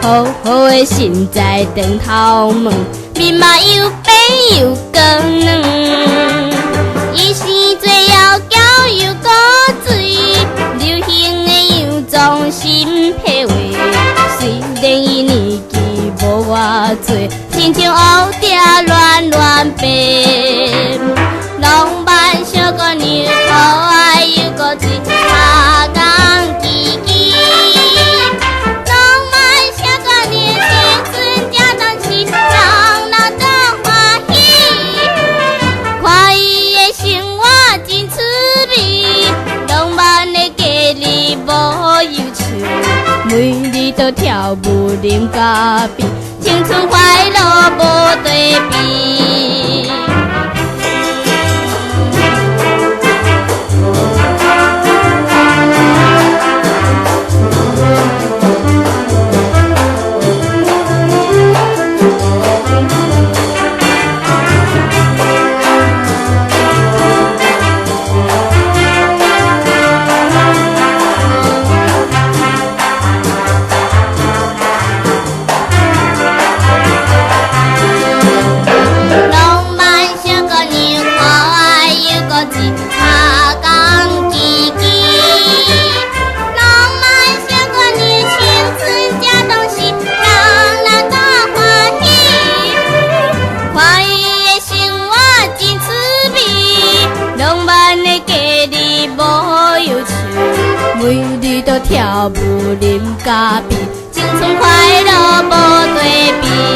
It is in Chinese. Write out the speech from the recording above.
好好的心在长头毛，面嘛又白又高软，伊生做妖娇又古水，流行的又装心配话。虽然伊年纪无偌多，亲像乌蝶乱乱飞，浪漫小姑娘可爱又古锥，下岗叽叽。每日都跳舞啉咖啡，青春快乐无对比。每日都跳舞啉咖啡，青春快乐无对比。